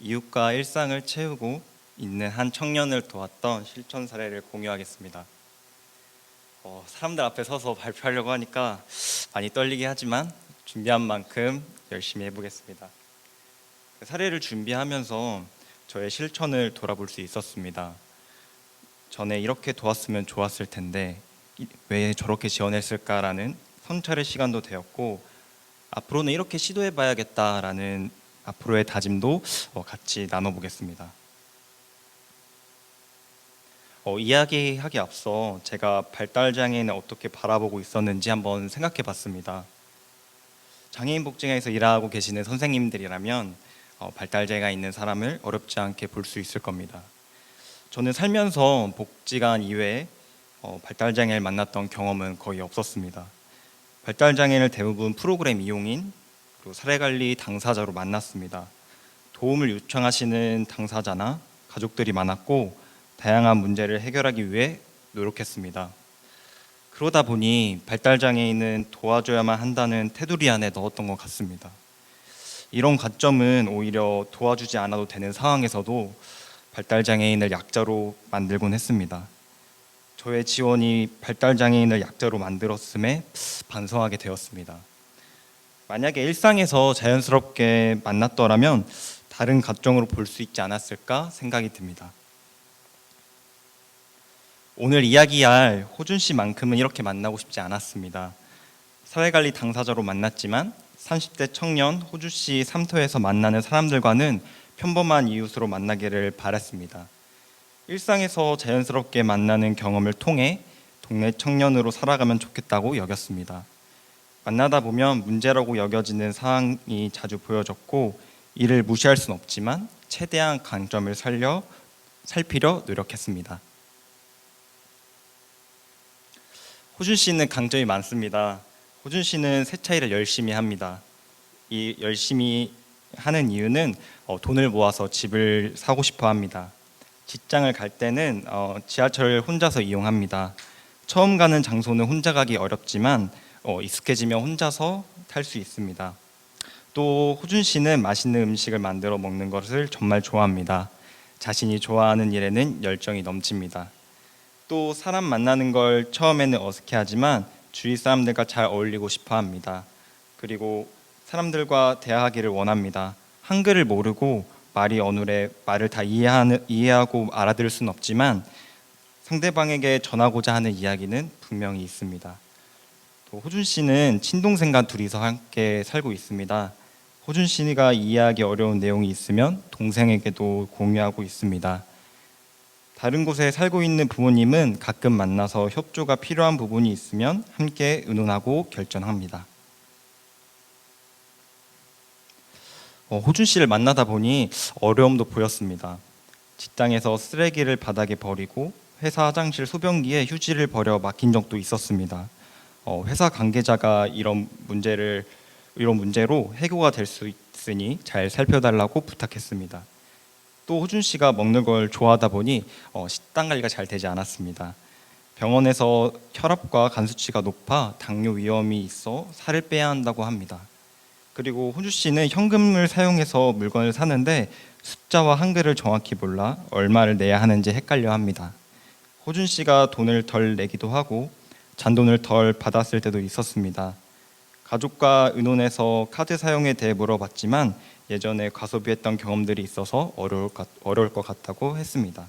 이웃과 일상을 채우고 있는 한 청년을 도왔던 실천 사례를 공유하겠습니다. 사람들 앞에 서서 발표하려고 하니까 많이 떨리긴 하지만 준비한 만큼 열심히 해보겠습니다. 사례를 준비하면서 저의 실천을 돌아볼 수 있었습니다. 전에 이렇게 도왔으면 좋았을 텐데 왜 저렇게 지원했을까라는 성찰의 시간도 되었고, 앞으로는 이렇게 시도해봐야겠다라는 앞으로의 다짐도 같이 나눠보겠습니다. 이야기하기 앞서 제가 발달장애인을 어떻게 바라보고 있었는지 한번 생각해봤습니다. 장애인 복지관에서 일하고 계시는 선생님들이라면 발달장애가 있는 사람을 어렵지 않게 볼 수 있을 겁니다. 저는 살면서 복지관 이외에 발달장애를 만났던 경험은 거의 없었습니다. 발달장애를 대부분 프로그램 이용인 그리고 사례관리 당사자로 만났습니다. 도움을 요청하시는 당사자나 가족들이 많았고 다양한 문제를 해결하기 위해 노력했습니다. 그러다 보니 발달장애인은 도와줘야만 한다는 테두리 안에 넣었던 것 같습니다. 이런 관점은 오히려 도와주지 않아도 되는 상황에서도 발달장애인을 약자로 만들곤 했습니다. 저의 지원이 발달장애인을 약자로 만들었음에 반성하게 되었습니다. 만약에 일상에서 자연스럽게 만났더라면 다른 가정으로 볼 수 있지 않았을까 생각이 듭니다. 오늘 이야기할 호준 씨만큼은 이렇게 만나고 싶지 않았습니다. 사회관리 당사자로 만났지만 30대 청년 호준 씨 삼터에서 만나는 사람들과는 평범한 이웃으로 만나기를 바랐습니다. 일상에서 자연스럽게 만나는 경험을 통해 동네 청년으로 살아가면 좋겠다고 여겼습니다. 만나다 보면 문제라고 여겨지는 사항이 자주 보여졌고 이를 무시할 수는 없지만 최대한 강점을 살피려 노력했습니다. 호준 씨는 강점이 많습니다. 호준 씨는 세차일을 열심히 합니다. 이 열심히 하는 이유는 돈을 모아서 집을 사고 싶어 합니다. 직장을 갈 때는 지하철을 혼자서 이용합니다. 처음 가는 장소는 혼자 가기 어렵지만 익숙해지면 혼자서 탈 수 있습니다. 또 호준 씨는 맛있는 음식을 만들어 먹는 것을 정말 좋아합니다. 자신이 좋아하는 일에는 열정이 넘칩니다. 또 사람 만나는 걸 처음에는 어색해하지만 주위 사람들과 잘 어울리고 싶어 합니다. 그리고 사람들과 대화하기를 원합니다. 한글을 모르고 말이 어눌해 말을 다 이해하고 알아들을 수는 없지만 상대방에게 전하고자 하는 이야기는 분명히 있습니다. 또 호준 씨는 친동생과 둘이서 함께 살고 있습니다. 호준 씨가 이해하기 어려운 내용이 있으면 동생에게도 공유하고 있습니다. 다른 곳에 살고 있는 부모님은 가끔 만나서 협조가 필요한 부분이 있으면 함께 의논하고 결정합니다. 호준 씨를 만나다 보니 어려움도 보였습니다. 직장에서 쓰레기를 바닥에 버리고 회사 화장실 소변기에 휴지를 버려 막힌 적도 있었습니다. 회사 관계자가 이런 문제로 해고가 될 수 있으니 잘 살펴달라고 부탁했습니다. 또 호준 씨가 먹는 걸 좋아하다 보니 식단 관리가 잘 되지 않았습니다. 병원에서 혈압과 간 수치가 높아 당뇨 위험이 있어 살을 빼야 한다고 합니다. 그리고 호준 씨는 현금을 사용해서 물건을 사는데 숫자와 한글을 정확히 몰라 얼마를 내야 하는지 헷갈려 합니다. 호준 씨가 돈을 덜 내기도 하고 잔돈을 덜 받았을 때도 있었습니다. 가족과 의논해서 카드 사용에 대해 물어봤지만 예전에 과소비했던 경험들이 있어서 어려울 것 같다고 했습니다.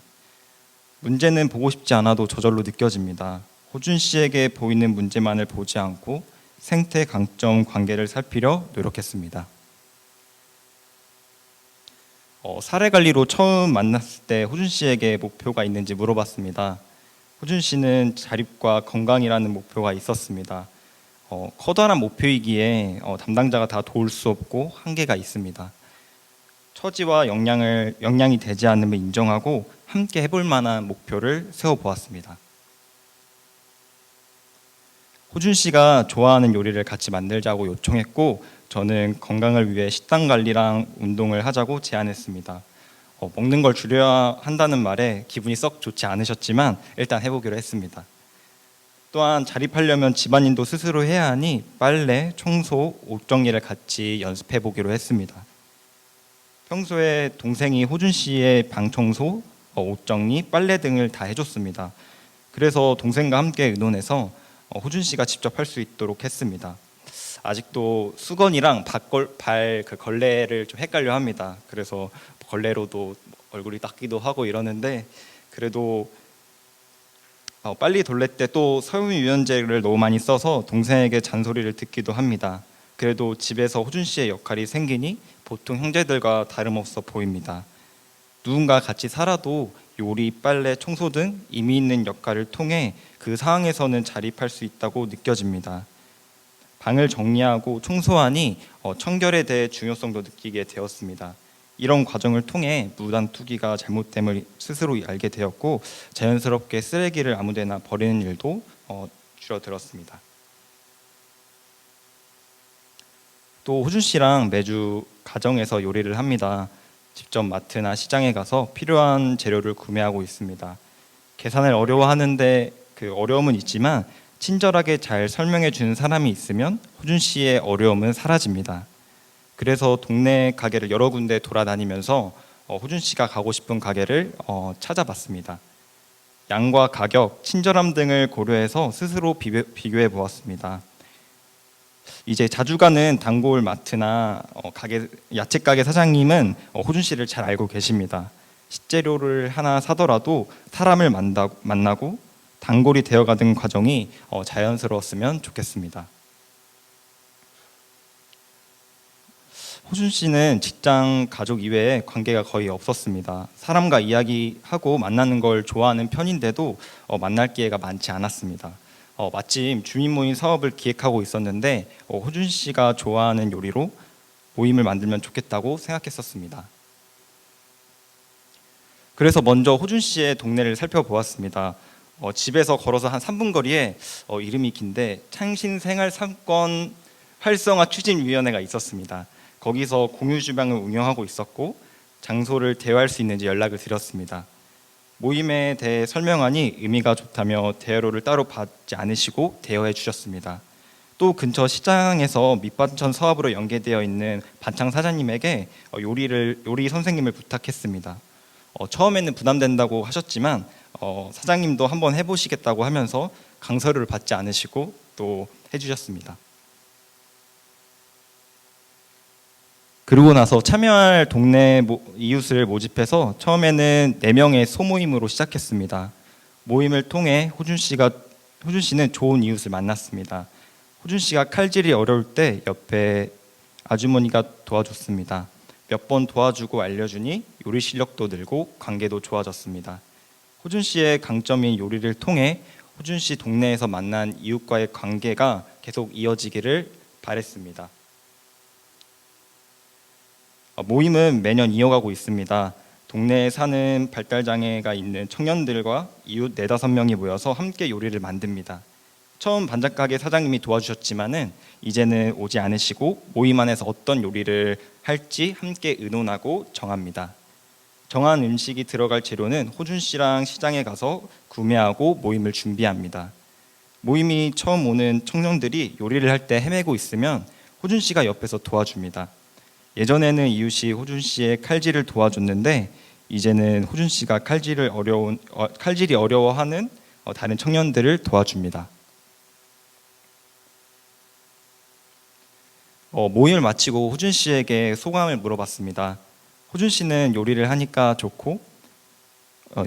문제는 보고 싶지 않아도 저절로 느껴집니다. 호준 씨에게 보이는 문제만을 보지 않고 생태 강점 관계를 살피려 노력했습니다. 사례 관리로 처음 만났을 때 호준 씨에게 목표가 있는지 물어봤습니다. 호준 씨는 자립과 건강이라는 목표가 있었습니다. 커다란 목표이기에 담당자가 다 도울 수 없고 한계가 있습니다. 처지와 역량이 되지 않음을 인정하고 함께 해볼 만한 목표를 세워보았습니다. 호준 씨가 좋아하는 요리를 같이 만들자고 요청했고 저는 건강을 위해 식단 관리랑 운동을 하자고 제안했습니다. 먹는 걸 줄여야 한다는 말에 기분이 썩 좋지 않으셨지만 일단 해보기로 했습니다. 또한 자립하려면 집안일도 스스로 해야 하니 빨래, 청소, 옷 정리를 같이 연습해 보기로 했습니다. 평소에 동생이 호준 씨의 방 청소, 옷 정리, 빨래 등을 다 해줬습니다. 그래서 동생과 함께 의논해서 호준 씨가 직접 할 수 있도록 했습니다. 아직도 수건이랑 그 걸레를 좀 헷갈려 합니다. 그래서 걸레로도 얼굴이 닦기도 하고 이러는데, 그래도 빨리 돌릴 때 또 섬유유연제를 너무 많이 써서 동생에게 잔소리를 듣기도 합니다. 그래도 집에서 호준 씨의 역할이 생기니 보통 형제들과 다름없어 보입니다. 누군가 같이 살아도 요리, 빨래, 청소 등 의미 있는 역할을 통해 그 상황에서는 자립할 수 있다고 느껴집니다. 방을 정리하고 청소하니 청결에 대해 중요성도 느끼게 되었습니다. 이런 과정을 통해 무단 투기가 잘못됨을 스스로 알게 되었고, 자연스럽게 쓰레기를 아무데나 버리는 일도 줄어들었습니다. 또 호준 씨랑 매주 가정에서 요리를 합니다. 직접 마트나 시장에 가서 필요한 재료를 구매하고 있습니다. 계산을 어려워하는데 그 어려움은 있지만 친절하게 잘 설명해 주는 사람이 있으면 호준 씨의 어려움은 사라집니다. 그래서 동네 가게를 여러 군데 돌아다니면서 호준 씨가 가고 싶은 가게를 찾아봤습니다. 양과 가격, 친절함 등을 고려해서 스스로 비교해 보았습니다. 이제 자주 가는 단골 마트나 야채 가게 사장님은 호준 씨를 잘 알고 계십니다. 식재료를 하나 사더라도 사람을 만나고 단골이 되어가는 과정이 자연스러웠으면 좋겠습니다. 호준 씨는 직장, 가족 이외에 관계가 거의 없었습니다. 사람과 이야기하고 만나는 걸 좋아하는 편인데도 만날 기회가 많지 않았습니다. 마침 주민 모임 사업을 기획하고 있었는데 호준 씨가 좋아하는 요리로 모임을 만들면 좋겠다고 생각했었습니다. 그래서 먼저 호준 씨의 동네를 살펴보았습니다. 집에서 걸어서 한 3분 거리에 이름이 긴데 창신생활상권 활성화 추진위원회가 있었습니다. 거기서 공유주방을 운영하고 있었고 장소를 대여할 수 있는지 연락을 드렸습니다. 모임에 대해 설명하니 의미가 좋다며 대여료를 따로 받지 않으시고 대여해 주셨습니다. 또 근처 시장에서 밑반찬 사업으로 연계되어 있는 반창 사장님에게 요리 선생님을 부탁했습니다. 처음에는 부담된다고 하셨지만 사장님도 한번 해보시겠다고 하면서 강서료를 받지 않으시고 또 해주셨습니다. 그러고 나서 참여할 동네 이웃을 모집해서 처음에는 4명의 소모임으로 시작했습니다. 모임을 통해 호준 씨는 좋은 이웃을 만났습니다. 호준 씨가 칼질이 어려울 때 옆에 아주머니가 도와줬습니다. 몇 번 도와주고 알려주니 요리 실력도 늘고 관계도 좋아졌습니다. 호준 씨의 강점인 요리를 통해 호준 씨 동네에서 만난 이웃과의 관계가 계속 이어지기를 바랬습니다. 모임은 매년 이어가고 있습니다. 동네에 사는 발달장애가 있는 청년들과 이웃 4-5명이 모여서 함께 요리를 만듭니다. 처음 반찬가게 사장님이 도와주셨지만은 이제는 오지 않으시고 모임 안에서 어떤 요리를 할지 함께 의논하고 정합니다. 정한 음식이 들어갈 재료는 호준 씨랑 시장에 가서 구매하고 모임을 준비합니다. 모임이 처음 오는 청년들이 요리를 할 때 헤매고 있으면 호준 씨가 옆에서 도와줍니다. 예전에는 이웃이 호준 씨의 칼질을 도와줬는데 이제는 호준 씨가 칼질이 어려워하는 다른 청년들을 도와줍니다. 모임을 마치고 호준 씨에게 소감을 물어봤습니다. 호준 씨는 요리를 하니까 좋고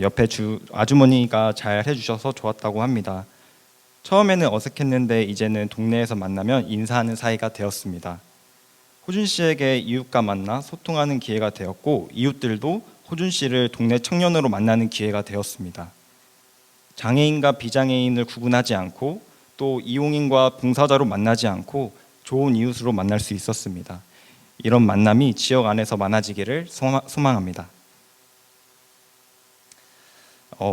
옆에 아주머니가 잘 해주셔서 좋았다고 합니다. 처음에는 어색했는데 이제는 동네에서 만나면 인사하는 사이가 되었습니다. 호준 씨에게 이웃과 만나 소통하는 기회가 되었고 이웃들도 호준 씨를 동네 청년으로 만나는 기회가 되었습니다. 장애인과 비장애인을 구분하지 않고 또 이용인과 봉사자로 만나지 않고 좋은 이웃으로 만날 수 있었습니다. 이런 만남이 지역 안에서 많아지기를 소망합니다.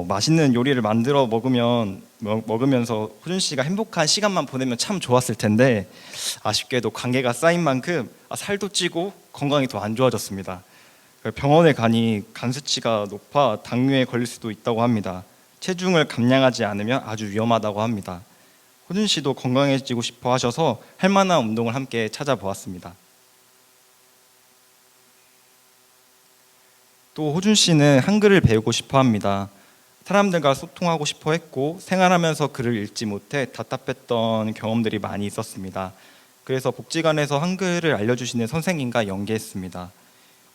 맛있는 요리를 만들어 먹으면서 호준 씨가 행복한 시간만 보내면 참 좋았을 텐데 아쉽게도 관계가 쌓인 만큼 살도 찌고 건강이 더 안 좋아졌습니다. 병원에 가니 간 수치가 높아 당뇨에 걸릴 수도 있다고 합니다. 체중을 감량하지 않으면 아주 위험하다고 합니다. 호준 씨도 건강해지고 싶어 하셔서 할 만한 운동을 함께 찾아보았습니다. 또 호준 씨는 한글을 배우고 싶어 합니다. 사람들과 소통하고 싶어 했고 생활하면서 글을 읽지 못해 답답했던 경험들이 많이 있었습니다. 그래서 복지관에서 한글을 알려주시는 선생님과 연계했습니다.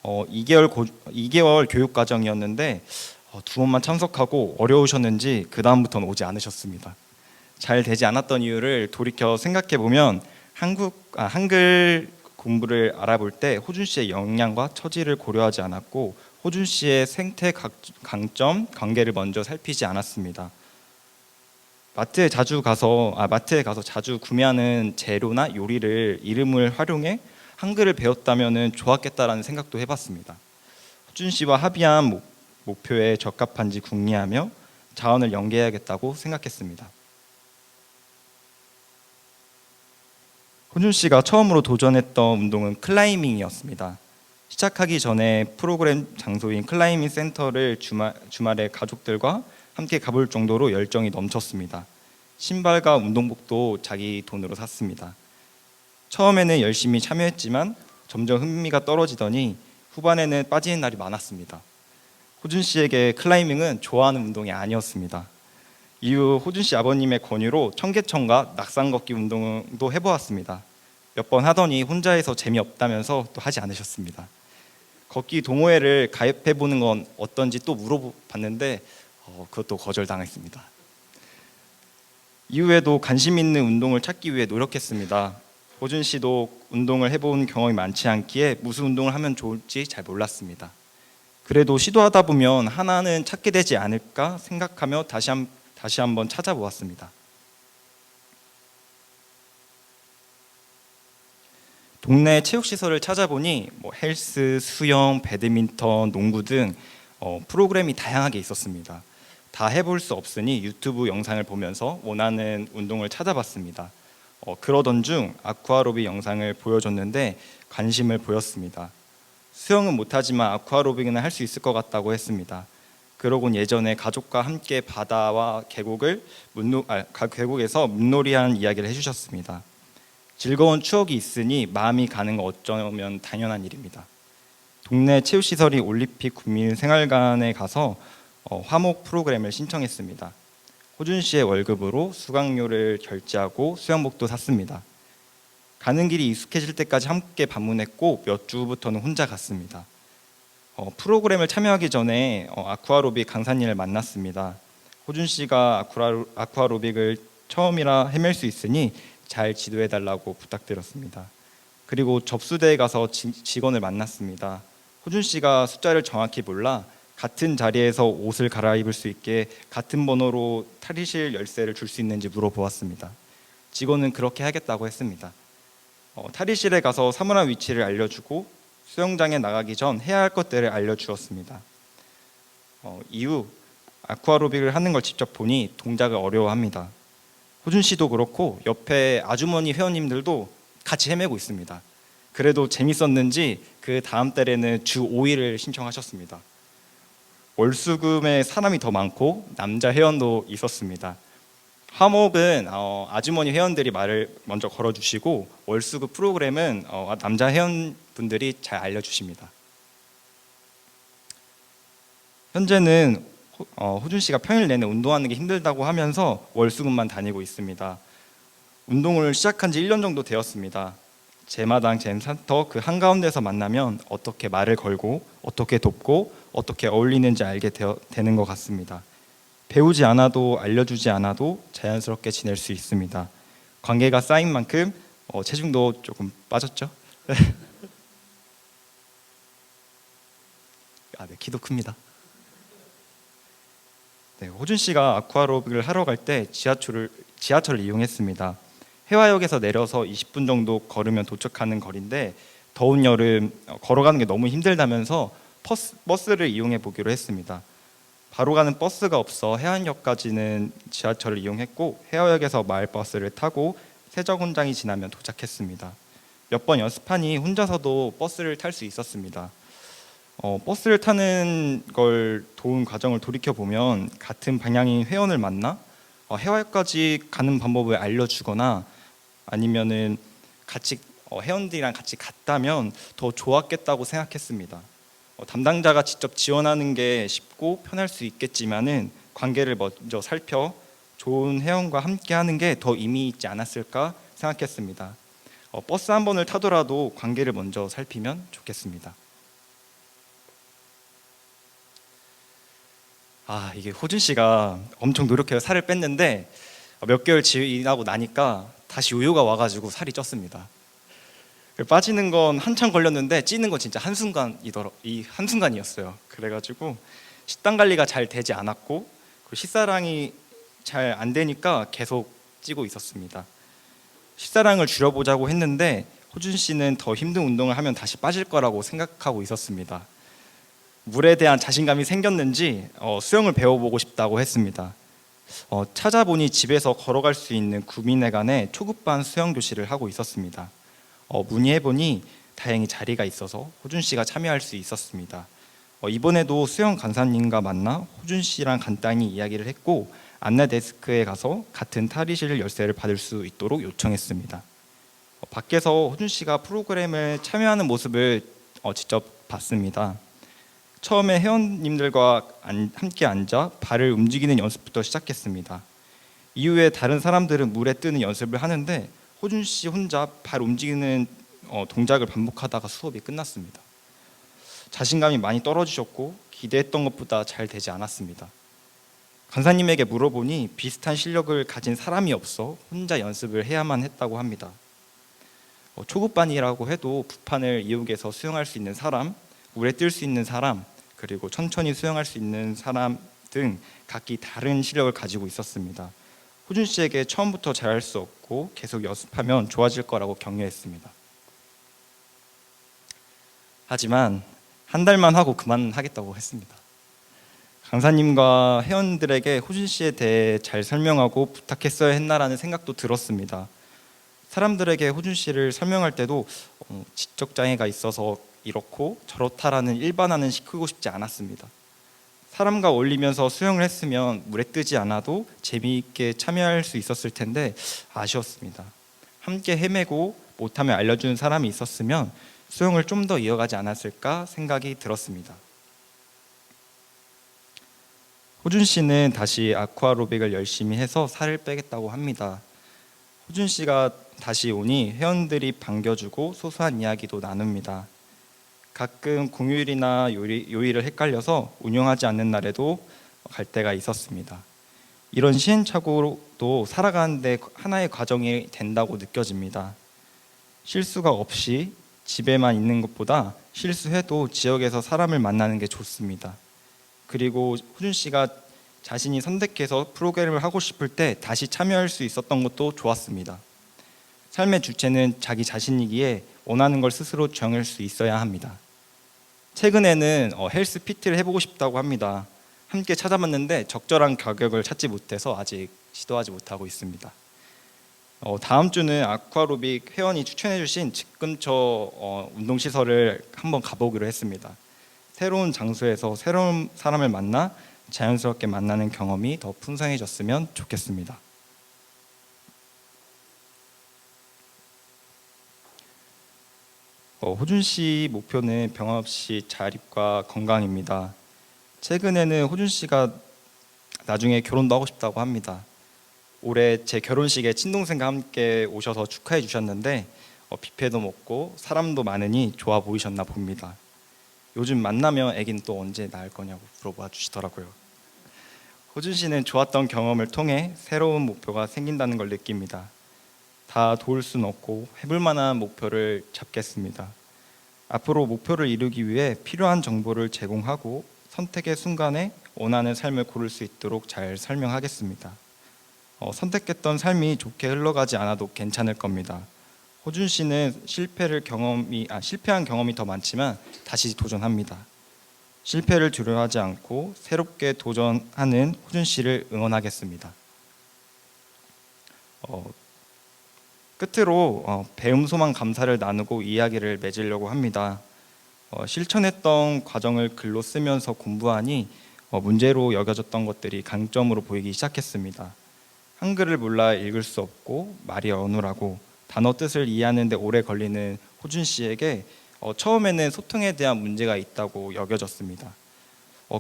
2개월 교육 과정이었는데 두 번만 참석하고 어려우셨는지 그 다음부터는 오지 않으셨습니다. 잘 되지 않았던 이유를 돌이켜 생각해 보면 한글 공부를 알아볼 때 호준 씨의 역량과 처지를 고려하지 않았고 호준 씨의 생태 강점, 관계를 먼저 살피지 않았습니다. 마트에 가서 자주 구매하는 재료나 요리를 이름을 활용해 한글을 배웠다면 좋았겠다라는 생각도 해봤습니다. 호준 씨와 합의한 목표에 적합한지 궁리하며 자원을 연계해야겠다고 생각했습니다. 호준 씨가 처음으로 도전했던 운동은 클라이밍이었습니다. 시작하기 전에 프로그램 장소인 클라이밍 센터를 주말에 가족들과 함께 가볼 정도로 열정이 넘쳤습니다. 신발과 운동복도 자기 돈으로 샀습니다. 처음에는 열심히 참여했지만 점점 흥미가 떨어지더니 후반에는 빠지는 날이 많았습니다. 호준 씨에게 클라이밍은 좋아하는 운동이 아니었습니다. 이후 호준 씨 아버님의 권유로 청계천과 낙산 걷기 운동도 해보았습니다. 몇 번 하더니 혼자 해서 재미없다면서 또 하지 않으셨습니다. 걷기 동호회를 가입해보는 건 어떤지 또 물어봤는데 그것도 거절당했습니다. 이후에도 관심 있는 운동을 찾기 위해 노력했습니다. 호준 씨도 운동을 해본 경험이 많지 않기에 무슨 운동을 하면 좋을지 잘 몰랐습니다. 그래도 시도하다 보면 하나는 찾게 되지 않을까 생각하며 다시 한번 찾아보았습니다. 동네 체육시설을 찾아보니 헬스, 수영, 배드민턴, 농구 등 프로그램이 다양하게 있었습니다. 다 해볼 수 없으니 유튜브 영상을 보면서 원하는 운동을 찾아봤습니다. 그러던 중 아쿠아로빅 영상을 보여줬는데 관심을 보였습니다. 수영은 못하지만 아쿠아로빅은 할 수 있을 것 같다고 했습니다. 그러곤 예전에 가족과 함께 바다와 계곡에서 물놀이한 이야기를 해주셨습니다. 즐거운 추억이 있으니 마음이 가는 거 어쩌면 당연한 일입니다. 동네 체육시설이 올림픽 국민생활관에 가서 화목 프로그램을 신청했습니다. 호준 씨의 월급으로 수강료를 결제하고 수영복도 샀습니다. 가는 길이 익숙해질 때까지 함께 방문했고 몇 주부터는 혼자 갔습니다. 프로그램을 참여하기 전에 아쿠아로빅 강사님을 만났습니다. 호준 씨가 아쿠아로빅을 처음이라 헤맬 수 있으니 잘 지도해달라고 부탁드렸습니다. 그리고 접수대에 가서 직원을 만났습니다. 호준 씨가 숫자를 정확히 몰라 같은 자리에서 옷을 갈아입을 수 있게 같은 번호로 탈의실 열쇠를 줄 수 있는지 물어보았습니다. 직원은 그렇게 하겠다고 했습니다. 탈의실에 가서 사물함 위치를 알려주고 수영장에 나가기 전 해야 할 것들을 알려주었습니다. 이후 아쿠아로빅을 하는 걸 직접 보니 동작을 어려워합니다. 호준 씨도 그렇고 옆에 아주머니 회원님들도 같이 헤매고 있습니다. 그래도 재밌었는지 그 다음 달에는 주 5일을 신청하셨습니다. 월수금에 사람이 더 많고 남자 회원도 있었습니다. 화목은 아주머니 회원들이 말을 먼저 걸어주시고 월수금 프로그램은 남자 회원분들이 잘 알려주십니다. 현재는 호준 씨가 평일 내내 운동하는 게 힘들다고 하면서 월수금만 다니고 있습니다. 운동을 시작한 지 1년 정도 되었습니다. 제마당 잼센터 그 한가운데서 만나면 어떻게 말을 걸고 어떻게 돕고 어떻게 어울리는지 알게 되는 것 같습니다. 배우지 않아도 알려주지 않아도 자연스럽게 지낼 수 있습니다. 관계가 쌓인 만큼 체중도 조금 빠졌죠? 네, 키도 큽니다. 네, 호준 씨가 아쿠아로빅을 하러 갈 때 지하철을 이용했습니다. 해화역에서 내려서 20분 정도 걸으면 도착하는 거리인데 더운 여름 걸어가는 게 너무 힘들다면서 버스를 이용해 보기로 했습니다. 바로 가는 버스가 없어 해안역까지는 지하철을 이용했고 해화역에서 마을버스를 타고 세적훈장이 지나면 도착했습니다. 몇 번 연습하니 혼자서도 버스를 탈 수 있었습니다. 버스를 타는 걸 도운 과정을 돌이켜보면 같은 방향인 회원을 만나 해화역까지 가는 방법을 알려주거나 아니면은 회원들이랑 같이 갔다면 더 좋았겠다고 생각했습니다. 담당자가 직접 지원하는 게 쉽고 편할 수 있겠지만은 관계를 먼저 살펴 좋은 회원과 함께하는 게 더 의미 있지 않았을까 생각했습니다. 버스 한 번을 타더라도 관계를 먼저 살피면 좋겠습니다. 이게 호준 씨가 엄청 노력해서 살을 뺐는데 몇 개월 지나고 나니까 다시 요요가 와가지고 살이 쪘습니다. 빠지는 건 한참 걸렸는데 찌는 건 진짜 한순간이었어요. 그래가지고 식단 관리가 잘 되지 않았고 식사량이 잘 안 되니까 계속 찌고 있었습니다. 식사량을 줄여보자고 했는데 호준 씨는 더 힘든 운동을 하면 다시 빠질 거라고 생각하고 있었습니다. 물에 대한 자신감이 생겼는지 수영을 배워보고 싶다고 했습니다. 찾아보니 집에서 걸어갈 수 있는 구민회관에 초급반 수영 교실을 하고 있었습니다. 문의해보니 다행히 자리가 있어서 호준 씨가 참여할 수 있었습니다. 이번에도 수영 강사님과 만나 호준 씨랑 간단히 이야기를 했고 안내 데스크에 가서 같은 탈의실 열쇠를 받을 수 있도록 요청했습니다. 밖에서 호준 씨가 프로그램에 참여하는 모습을 직접 봤습니다. 처음에 회원님들과 함께 앉아 발을 움직이는 연습부터 시작했습니다. 이후에 다른 사람들은 물에 뜨는 연습을 하는데 호준 씨 혼자 발 움직이는 동작을 반복하다가 수업이 끝났습니다. 자신감이 많이 떨어지셨고 기대했던 것보다 잘 되지 않았습니다. 강사님에게 물어보니 비슷한 실력을 가진 사람이 없어 혼자 연습을 해야만 했다고 합니다. 초급반이라고 해도 부판을 이용해서 수영할 수 있는 사람, 물에 뜰 수 있는 사람, 그리고 천천히 수영할 수 있는 사람 등 각기 다른 실력을 가지고 있었습니다. 호준 씨에게 처음부터 잘할 수 없고 계속 연습하면 좋아질 거라고 격려했습니다. 하지만 한 달만 하고 그만하겠다고 했습니다. 강사님과 회원들에게 호준 씨에 대해 잘 설명하고 부탁했어야 했나라는 생각도 들었습니다. 사람들에게 호준 씨를 설명할 때도 지적장애가 있어서 이렇고 저렇다라는 일반화는 시키고 싶지 않았습니다. 사람과 어울리면서 수영을 했으면 물에 뜨지 않아도 재미있게 참여할 수 있었을 텐데 아쉬웠습니다. 함께 헤매고 못하면 알려주는 사람이 있었으면 수영을 좀 더 이어가지 않았을까 생각이 들었습니다. 호준 씨는 다시 아쿠아로빅을 열심히 해서 살을 빼겠다고 합니다. 호준 씨가 다시 오니 회원들이 반겨주고 소소한 이야기도 나눕니다. 가끔 공휴일이나 요일을 헷갈려서 운영하지 않는 날에도 갈 때가 있었습니다. 이런 시행착오도 살아가는데 하나의 과정이 된다고 느껴집니다. 실수가 없이 집에만 있는 것보다 실수해도 지역에서 사람을 만나는 게 좋습니다. 그리고 호준 씨가 자신이 선택해서 프로그램을 하고 싶을 때 다시 참여할 수 있었던 것도 좋았습니다. 삶의 주체는 자기 자신이기에 원하는 걸 스스로 정할 수 있어야 합니다. 최근에는 헬스 PT를 해보고 싶다고 합니다. 함께 찾아봤는데 적절한 가격을 찾지 못해서 아직 시도하지 못하고 있습니다. 다음 주는 아쿠아로빅 회원이 추천해 주신 집 근처 운동시설을 한번 가보기로 했습니다. 새로운 장소에서 새로운 사람을 만나 자연스럽게 만나는 경험이 더 풍성해졌으면 좋겠습니다. 호준 씨 목표는 병 없이 자립과 건강입니다. 최근에는 호준 씨가 나중에 결혼도 하고 싶다고 합니다. 올해 제 결혼식에 친동생과 함께 오셔서 축하해 주셨는데 뷔페도 먹고 사람도 많으니 좋아 보이셨나 봅니다. 요즘 만나면 애기는 또 언제 낳을 거냐고 물어봐 주시더라고요. 호준 씨는 좋았던 경험을 통해 새로운 목표가 생긴다는 걸 느낍니다. 다 도울 수는 없고 해볼 만한 목표를 잡겠습니다. 앞으로 목표를 이루기 위해 필요한 정보를 제공하고 선택의 순간에 원하는 삶을 고를 수 있도록 잘 설명하겠습니다. 선택했던 삶이 좋게 흘러가지 않아도 괜찮을 겁니다. 호준 씨는 실패한 경험이 더 많지만 다시 도전합니다. 실패를 두려워하지 않고 새롭게 도전하는 호준 씨를 응원하겠습니다. 끝으로 배움, 소망, 감사를 나누고 이야기를 맺으려고 합니다. 실천했던 과정을 글로 쓰면서 공부하니 문제로 여겨졌던 것들이 강점으로 보이기 시작했습니다. 한글을 몰라 읽을 수 없고 말이 어눌하고 단어 뜻을 이해하는 데 오래 걸리는 호준 씨에게 처음에는 소통에 대한 문제가 있다고 여겨졌습니다.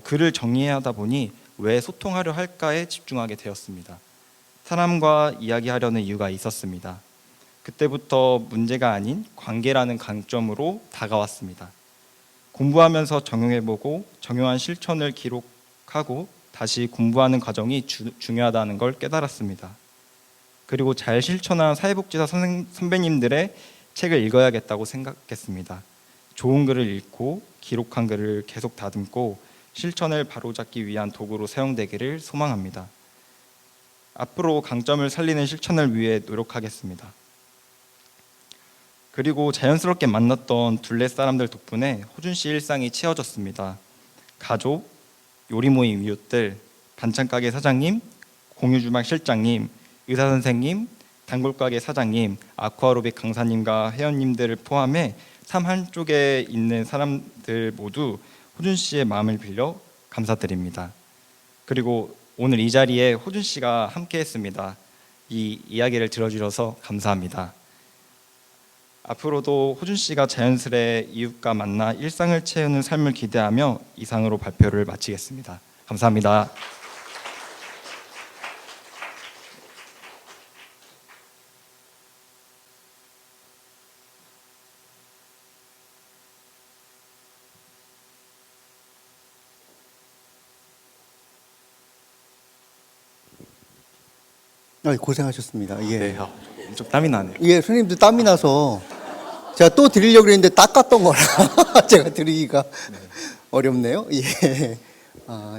글을 정리하다 보니 왜 소통하려 할까에 집중하게 되었습니다. 사람과 이야기하려는 이유가 있었습니다. 그때부터 문제가 아닌 관계라는 관점으로 다가왔습니다. 공부하면서 적용해보고 적용한 실천을 기록하고 다시 공부하는 과정이 중요하다는 걸 깨달았습니다. 그리고 잘 실천한 사회복지사 선배님들의 책을 읽어야겠다고 생각했습니다. 좋은 글을 읽고 기록한 글을 계속 다듬고 실천을 바로잡기 위한 도구로 사용되기를 소망합니다. 앞으로 강점을 살리는 실천을 위해 노력하겠습니다. 그리고 자연스럽게 만났던 둘레 사람들 덕분에 호준 씨 일상이 채워졌습니다. 가족, 요리 모임 이웃들, 반찬 가게 사장님, 공유주막 실장님, 의사 선생님, 단골 가게 사장님, 아쿠아로빅 강사님과 회원님들을 포함해 삶 한쪽에 있는 사람들 모두 호준 씨의 마음을 빌려 감사드립니다. 그리고 오늘 이 자리에 호준 씨가 함께했습니다. 이 이야기를 들어주셔서 감사합니다. 앞으로도 호준 씨가 자연스레 이웃과 만나 일상을 채우는 삶을 기대하며 이상으로 발표를 마치겠습니다. 감사합니다. 고생하셨습니다. 예. 네, 좀 땀이 나네요. 예, 선생님도 땀이 나서 제가 또 드리려고 했는데 닦았던 거라 제가 드리기가 어렵네요. 예.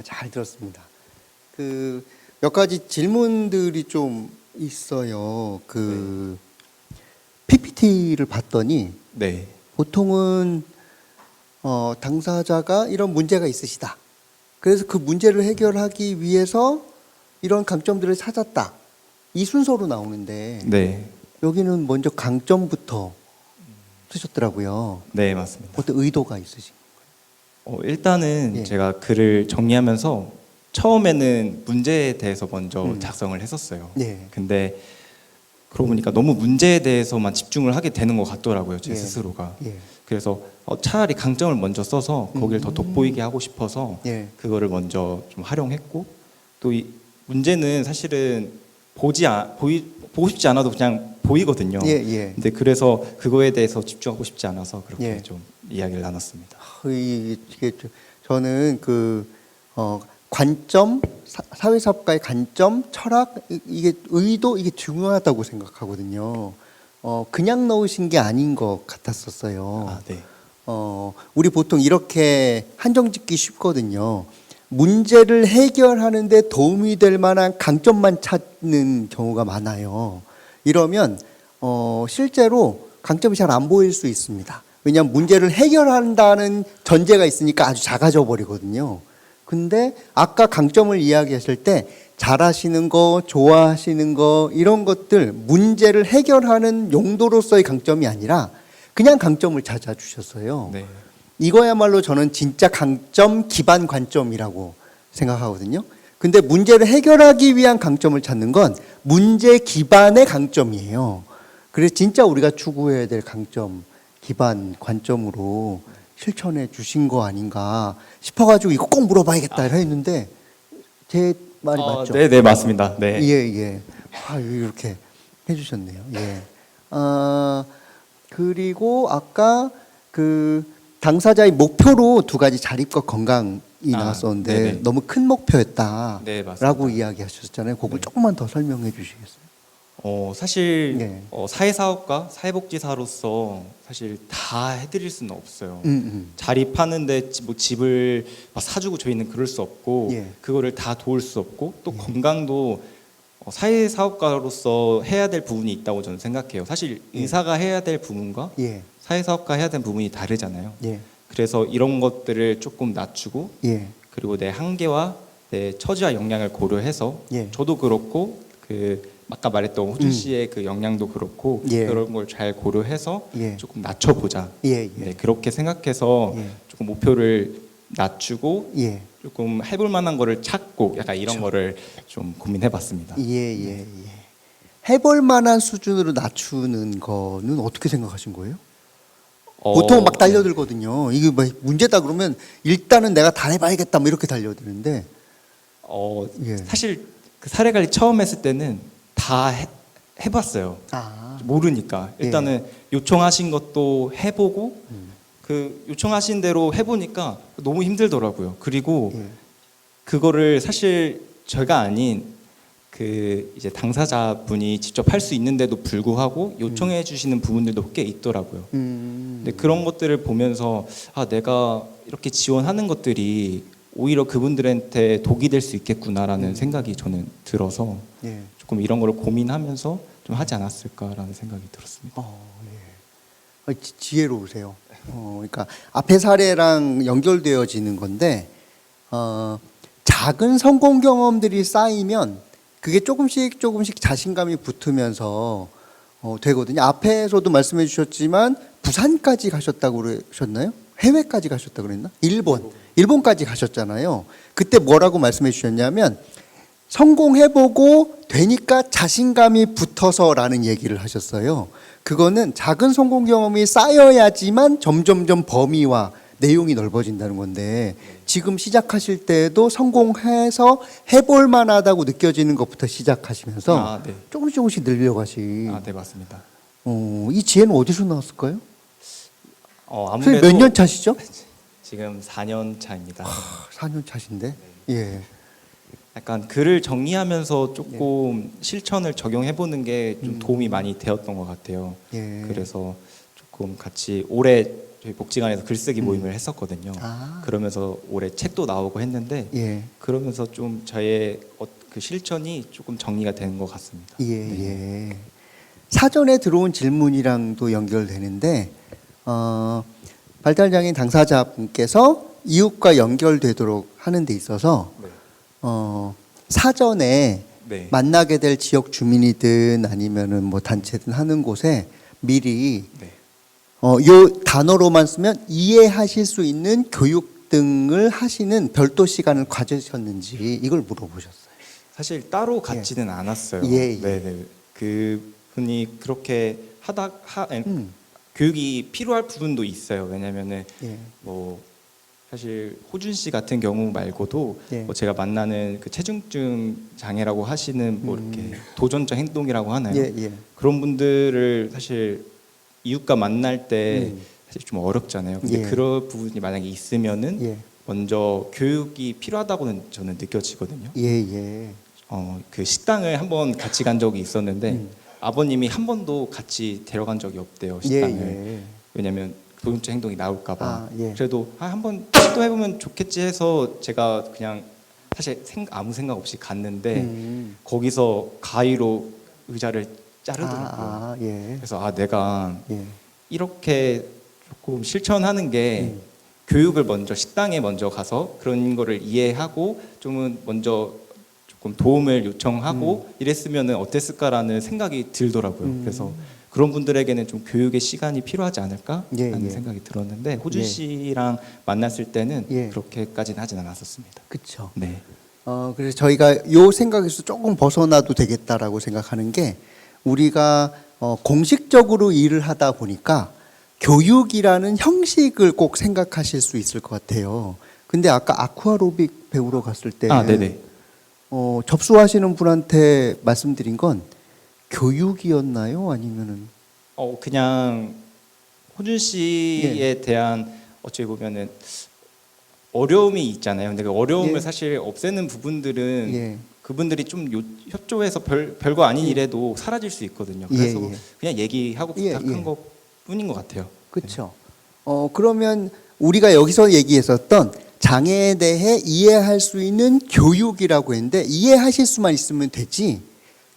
잘 들었습니다. 그 몇 가지 질문들이 좀 있어요. PPT를 봤더니 네. 보통은 당사자가 이런 문제가 있으시다. 그래서 그 문제를 해결하기 위해서 이런 강점들을 찾았다. 이 순서로 나오는데 네. 여기는 먼저 강점부터 쓰셨더라고요. 네, 맞습니다. 어떤 의도가 있으신 일단은 예. 제가 글을 정리하면서 처음에는 문제에 대해서 먼저 작성을 했었어요. 네. 근데 그러고 보니까 너무 문제에 대해서만 집중을 하게 되는 것 같더라고요, 제 예. 스스로가. 예. 그래서 차라리 강점을 먼저 써서 거기를 더 돋보이게 하고 싶어서 예. 그거를 먼저 좀 활용했고, 또 이 문제는 사실은 보고 싶지 않아도 그냥 보이거든요. 예, 예. 근데 그래서 그거에 대해서 집중하고 싶지 않아서 그렇게 예. 좀 이야기를 나눴습니다. 이게 저는 관점, 사회사업가의 관점, 철학, 이게 의도, 이게 중요하다고 생각하거든요. 그냥 넣으신 게 아닌 것 같았었어요. 아, 네. 우리 보통 이렇게 한정짓기 쉽거든요. 문제를 해결하는 데 도움이 될 만한 강점만 찾는 경우가 많아요. 이러면 실제로 강점이 잘 안 보일 수 있습니다. 왜냐하면 문제를 해결한다는 전제가 있으니까 아주 작아져 버리거든요. 근데 아까 강점을 이야기했을 때 잘하시는 거, 좋아하시는 거 이런 것들 문제를 해결하는 용도로서의 강점이 아니라 그냥 강점을 찾아주셨어요. 네. 이거야말로 저는 진짜 강점 기반 관점이라고 생각하거든요. 근데 문제를 해결하기 위한 강점을 찾는 건 문제 기반의 강점이에요. 그래서 진짜 우리가 추구해야 될 강점 기반 관점으로 실천해 주신 거 아닌가 싶어가지고 이거 꼭 물어봐야겠다 했는데 제 말이 맞죠? 네, 네, 맞습니다. 네. 예. 이렇게 해주셨네요. 예. 그리고 아까 당사자의 목표로 두 가지 자립과 건강이 나왔었는데 네네. 너무 큰 목표였다라고 네, 맞습니다. 이야기하셨잖아요. 그걸 네. 조금만 더 설명해 주시겠어요? 사실 네. 사회사업가, 사회복지사로서 사실 다 해드릴 수는 없어요. 음. 자립하는데 뭐 집을 막 사주고 저희는 그럴 수 없고 예. 그거를 다 도울 수 없고 또 건강도 사회사업가로서 해야 될 부분이 있다고 저는 생각해요. 사실 의사가 해야 될 부분과 예. 사회사업가 해야 될 부분이 다르잖아요. 예. 그래서 이런 것들을 조금 낮추고 예. 그리고 내 한계와 내 처지와 역량을 고려해서 예. 저도 그렇고 아까 말했던 호준 씨의 그 역량도 그렇고 예. 그런 걸 잘 고려해서 예. 조금 낮춰보자. 예. 네, 그렇게 생각해서 예. 조금 목표를 낮추고 예. 조금 해볼 만한 거를 찾고 약간 이런 그렇죠. 거를 좀 고민해봤습니다. 예. 해볼 만한 수준으로 낮추는 거는 어떻게 생각하신 거예요? 보통 막 달려들거든요. 이게 뭐 문제다 그러면 일단은 내가 다 해봐야겠다 뭐 이렇게 달려드는데 예. 사실 그 사례 관리 처음 했을 때는 다 해봤어요. 모르니까 일단은 요청하신 것도 해보고 그 요청하신 대로 해보니까 너무 힘들더라고요. 그리고 예. 그거를 사실 저희가 아닌 그 이제 당사자분이 직접 할 수 있는데도 불구하고 요청해 주시는 부분들도 꽤 있더라고요. 근데 그런 것들을 보면서 아 내가 이렇게 지원하는 것들이 오히려 그분들한테 독이 될 수 있겠구나라는 생각이 저는 들어서 예. 조금 이런 걸 고민하면서 좀 하지 않았을까라는 생각이 들었습니다. 예. 지혜로우세요. 그러니까 앞에 사례랑 연결되어지는 건데 작은 성공 경험들이 쌓이면 그게 조금씩 자신감이 붙으면서 되거든요. 앞에서도 말씀해 주셨지만 부산까지 가셨다고 그러셨나요? 해외까지 가셨다고 그랬나? 일본까지 가셨잖아요. 그때 뭐라고 말씀해 주셨냐면 성공해보고 되니까 자신감이 붙어서라는 얘기를 하셨어요. 그거는 작은 성공 경험이 쌓여야지만 점점점 범위와 내용이 넓어진다는 건데 지금 시작하실 때도 성공해서 해볼 만하다고 느껴지는 것부터 시작하시면서 네. 조금씩 늘려가시. 네 맞습니다. 이 지혜는 어디서 나왔을까요? 아무래도 몇 년 차시죠? 지금 4년 차입니다. 4년 차신데. 예. 약간 글을 정리하면서 조금 실천을 적용해보는 게 좀 도움이 많이 되었던 것 같아요. 예. 그래서 조금 같이 올해 저희 복지관에서 글쓰기 모임을 했었거든요. 그러면서 올해 책도 나오고 했는데 예. 그러면서 좀 저의 그 실천이 조금 정리가 되는 것 같습니다. 예. 사전에 들어온 질문이랑도 연결되는데 발달장애인 당사자분께서 이웃과 연결되도록 하는 데 있어서 사전에 네. 만나게 될 지역 주민이든 아니면은 뭐 단체든 하는 곳에 미리 네. 요 단어로만 쓰면 이해하실 수 있는 교육 등을 하시는 별도 시간을 가지셨는지 이걸 물어보셨어요. 사실 따로 갖지는 않았어요. 예. 네네. 그 분이 그렇게 교육이 필요할 부분도 있어요. 왜냐면은 예. 뭐 사실 호준 씨 같은 경우 말고도 예. 뭐 제가 만나는 그 체중증 장애라고 하시는 뭐 이렇게 도전적 행동이라고 하나요? 예. 그런 분들을 사실 이웃과 만날 때 사실 좀 어렵잖아요. 근데 예. 그런 부분이 만약에 있으면은 예. 먼저 교육이 필요하다고는 저는 느껴지거든요. 예. 그 식당을 한번 같이 간 적이 있었는데 아버님이 한 번도 같이 데려간 적이 없대요. 식당을. 예. 왜냐면 도전적 행동이 나올까봐. 예. 그래도 한번 시도해보면 좋겠지 해서 제가 그냥 사실 아무 생각 없이 갔는데 거기서 가위로 의자를 자르더라고요. 예. 그래서 내가 예. 이렇게 조금 실천하는 게 교육을 먼저 식당에 먼저 가서 그런 거를 이해하고 좀은 먼저 조금 도움을 요청하고 이랬으면은 어땠을까라는 생각이 들더라고요. 그래서 그런 분들에게는 좀 교육의 시간이 필요하지 않을까라는 생각이 들었는데 호준 씨랑 만났을 때는 그렇게까지는 하진 않았었습니다. 그렇죠. 네. 그래서 저희가 요 생각에서 조금 벗어나도 되겠다라고 생각하는 게 우리가 공식적으로 일을 하다 보니까 교육이라는 형식을 꼭 생각하실 수 있을 것 같아요. 근데 아까 아쿠아로빅 배우러 갔을 때 네네. 접수하시는 분한테 말씀드린 건 교육이었나요? 아니면은 그냥 호준 씨에 대한 어찌 보면은 어려움이 있잖아요. 근데 그 어려움을 사실 없애는 부분들은 그분들이 좀 협조해서 별거 아닌 일에도 사라질 수 있거든요. 그래서 그냥 얘기하고 부탁한 것 뿐인 것 같아요. 그렇죠. 그러면 우리가 여기서 얘기했었던 장애에 대해 이해할 수 있는 교육이라고 했는데 이해하실 수만 있으면 되지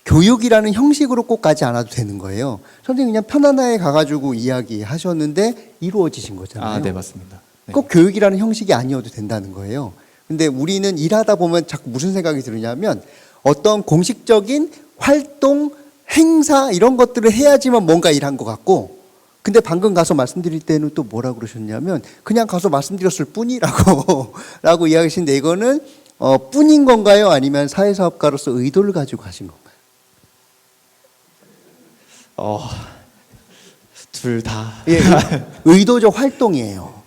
교육이라는 형식으로 꼭 가지 않아도 되는 거예요. 선생님 그냥 편안하게 가가지고 이야기하셨는데 이루어지신 거잖아요. 네 맞습니다. 네. 꼭 교육이라는 형식이 아니어도 된다는 거예요. 근데 우리는 일하다 보면 자꾸 무슨 생각이 드느냐면 어떤 공식적인 활동, 행사 이런 것들을 해야지만 뭔가 일한 것 같고 근데 방금 가서 말씀드릴 때는 또 뭐라 그러셨냐면 그냥 가서 말씀드렸을 뿐이라고 라고 이야기하시는데 이거는 뿐인 건가요? 아니면 사회사업가로서 의도를 가지고 하신 건가요? 둘 다. 예, 의도적 활동이에요.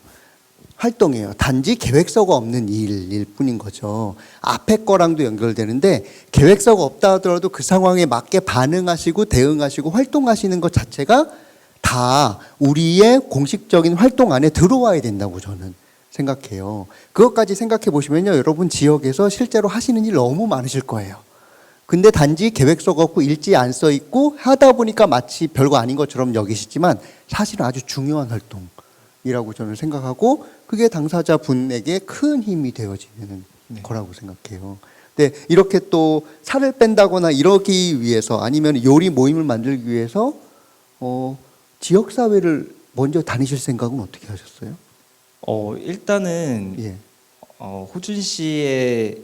활동이에요. 단지 계획서가 없는 일일 뿐인 거죠. 앞에 거랑도 연결되는데 계획서가 없다 하더라도 그 상황에 맞게 반응하시고 대응하시고 활동하시는 것 자체가 다 우리의 공식적인 활동 안에 들어와야 된다고 저는 생각해요. 그것까지 생각해 보시면요, 여러분 지역에서 실제로 하시는 일 너무 많으실 거예요. 근데 단지 계획서가 없고 일지에 안 써 있고 하다 보니까 마치 별거 아닌 것처럼 여기시지만 사실은 아주 중요한 활동이라고 저는 생각하고 그게 당사자 분에게 큰 힘이 되어지는 네. 거라고 생각해요. 근데 이렇게 또 살을 뺀다거나 이러기 위해서 아니면 요리 모임을 만들기 위해서 지역사회를 먼저 다니실 생각은 어떻게 하셨어요? 일단은 예. 호준 씨의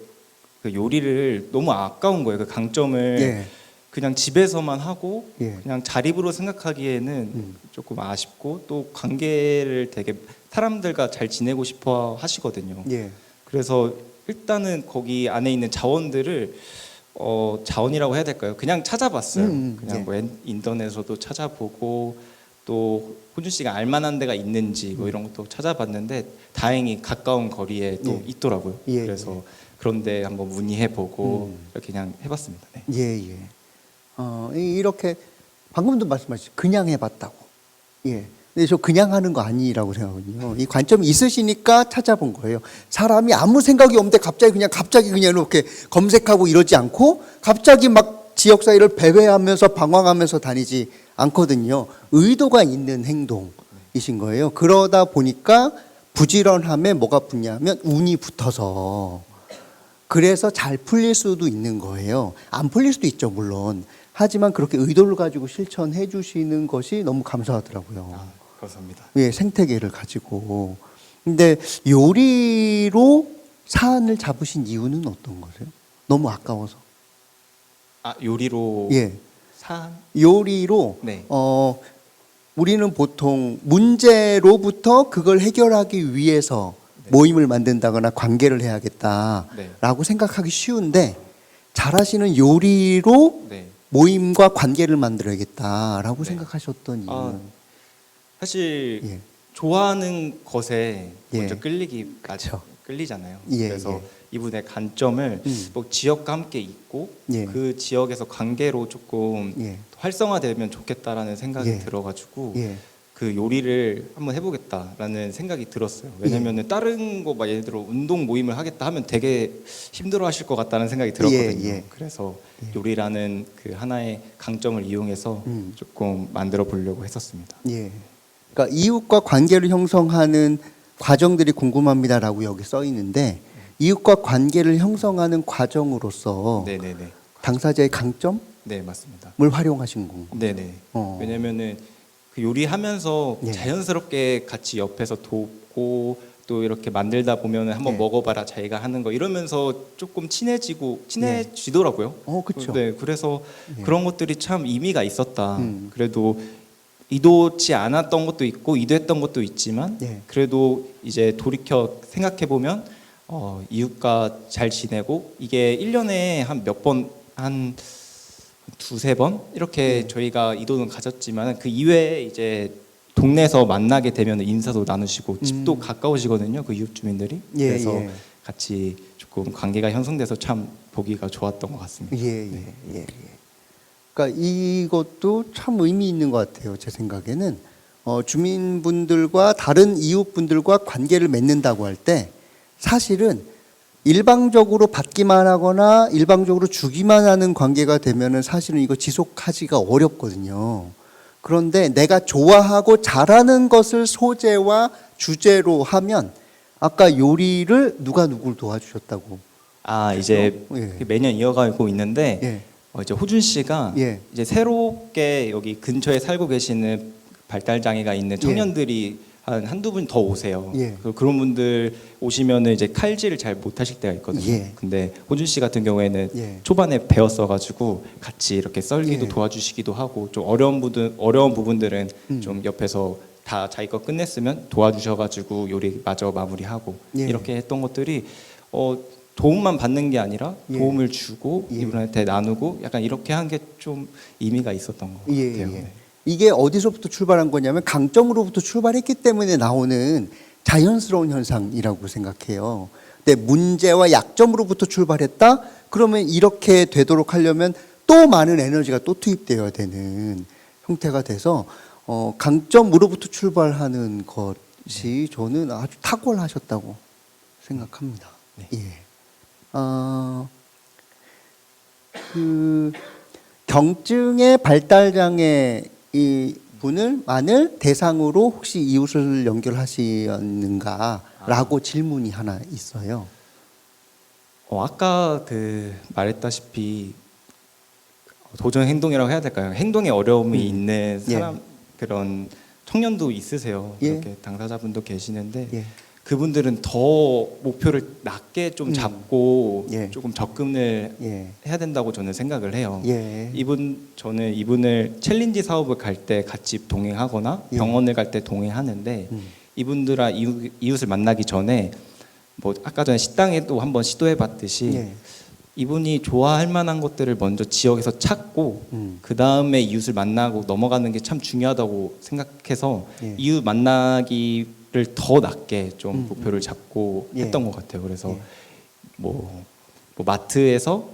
그 요리를 너무 아까운 거예요. 그 강점을 예. 그냥 집에서만 하고 예. 그냥 자립으로 생각하기에는 조금 아쉽고 또 관계를 되게 사람들과 잘 지내고 싶어 하시거든요. 예. 그래서 일단은 거기 안에 있는 자원들을 자원이라고 해야 될까요? 그냥 찾아봤어요. 그냥 예. 뭐 인터넷에서도 찾아보고 또 호준 씨가 알만한 데가 있는지 뭐 이런 것도 찾아봤는데 다행히 가까운 거리에 또 예. 있더라고요. 예. 그래서 그런데 한번 문의해보고 이렇게 그냥 해봤습니다. 네. 예, 예. 이렇게 방금도 말씀하셨죠. 그냥 해봤다고. 예. 근데 저 그냥 하는 거 아니라고 생각하거든요. 이 관점이 있으시니까 찾아본 거예요. 사람이 아무 생각이 없는데 갑자기 그냥 이렇게 검색하고 이러지 않고 갑자기 막 지역 사회를 배회하면서 방황하면서 다니지 않거든요. 의도가 있는 행동이신 거예요. 그러다 보니까 부지런함에 뭐가 붙냐면 운이 붙어서 그래서 잘 풀릴 수도 있는 거예요. 안 풀릴 수도 있죠, 물론. 하지만 그렇게 의도를 가지고 실천해 주시는 것이 너무 감사하더라고요. 감사합니다. 예, 생태계를 가지고. 근데 요리로 사안을 잡으신 이유는 어떤 거세요? 너무 아까워서. 요리로 예. 산? 요리로 네. 우리는 보통 문제로부터 그걸 해결하기 위해서 모임을 만든다거나 관계를 해야겠다라고 생각하기 쉬운데 잘하시는 요리로 네. 모임과 관계를 만들어야겠다라고 네. 생각하셨던 이유는 사실 예. 좋아하는 것에 예. 먼저 그쵸. 끌리잖아요. 예, 그래서 예. 이분의 관점을 뭐 지역과 함께 있고 예. 그 지역에서 관계로 조금 예. 활성화되면 좋겠다라는 생각이 예. 들어가지고 예. 그 요리를 한번 해보겠다라는 생각이 들었어요. 왜냐면은 다른 거 막 예를 들어 운동 모임을 하겠다 하면 되게 힘들어하실 것 같다는 생각이 들었거든요. 예. 그래서 요리라는 그 하나의 강점을 이용해서 조금 만들어 보려고 했었습니다. 예. 그러니까 이웃과 관계를 형성하는 과정들이 궁금합니다라고 여기 써 있는데 이웃과 관계를 형성하는 과정으로서 네네네. 당사자의 강점을 네 맞습니다. 활용하신 건가요? 네네. 어. 왜냐면은 그 요리하면서 예. 자연스럽게 같이 옆에서 돕고 또 이렇게 만들다 보면은 한번 예. 먹어봐라 자기가 하는 거 이러면서 조금 친해지더라고요. 그렇죠. 네, 그래서 예. 그런 것들이 참 의미가 있었다. 음. 그래도 의도치 않았던 것도 있고 의도했던 것도 있지만 예. 그래도 이제 돌이켜 생각해 보면 이웃과 잘 지내고 이게 1년에 한 몇 번 한 두세 번 이렇게 저희가 이도는 가졌지만 그 이외에 이제 동네에서 만나게 되면 인사도 나누시고 집도 가까우시거든요. 그 이웃 주민들이. 예, 그래서 예. 같이 조금 관계가 형성돼서 참 보기가 좋았던 것 같습니다. 예, 예. 그러니까 이것도 참 의미 있는 것 같아요. 제 생각에는 주민분들과 다른 이웃분들과 관계를 맺는다고 할 때 사실은 일방적으로 받기만 하거나 일방적으로 주기만 하는 관계가 되면은 사실은 이거 지속하기가 어렵거든요. 그런데 내가 좋아하고 잘하는 것을 소재와 주제로 하면 아까 요리를 누가 누구를 도와주셨다고? 이제 예. 매년 이어가고 있는데 예. 이제 호준 씨가 예. 이제 새롭게 여기 근처에 살고 계시는 발달 장애가 있는 청년들이 한두 분 더 오세요. 예. 그런 분들 오시면은 이제 칼질을 잘 못하실 때가 있거든요. 예. 근데 호준 씨 같은 경우에는 예. 초반에 배웠어가지고 같이 이렇게 썰기도 예. 도와주시기도 하고 좀 어려운 부분들은 좀 옆에서 다 자기 거 끝냈으면 도와주셔가지고 요리 마저 마무리하고 예. 이렇게 했던 것들이 도움만 받는 게 아니라 예. 도움을 주고 예. 이분한테 나누고 약간 이렇게 한 게 좀 의미가 있었던 것 예, 같아요. 예. 이게 어디서부터 출발한 거냐면 강점으로부터 출발했기 때문에 나오는 자연스러운 현상이라고 생각해요. 근데 문제와 약점으로부터 출발했다? 그러면 이렇게 되도록 하려면 또 많은 에너지가 또 투입되어야 되는 형태가 돼서 강점으로부터 출발하는 것이 저는 아주 탁월하셨다고 생각합니다. 네. 예. 그 경증의 발달 장애 이 분을 대상으로 혹시 이웃을 연결하시는가라고 질문이 하나 있어요. 아까 그 말했다시피 도전 행동이라고 해야 될까요? 행동에 어려움이 있는 예. 사람 그런 청년도 있으세요. 예. 그렇게 당사자분도 계시는데 예. 그분들은 더 목표를 낮게 좀 잡고 예. 조금 접근을 예. 해야 된다고 저는 생각을 해요. 예. 저는 이분을 챌린지 사업을 갈 때 같이 동행하거나 예. 병원을 갈 때 동행하는데 이분들아 이웃을 만나기 전에 뭐 아까 전에 식당에도 한번 시도해 봤듯이 예. 이분이 좋아할 만한 것들을 먼저 지역에서 찾고 그 다음에 이웃을 만나고 넘어가는 게 참 중요하다고 생각해서 예. 이웃 만나기를 더 낮게 좀 목표를 잡고 예. 했던 것 같아요. 그래서 예. 뭐 마트에서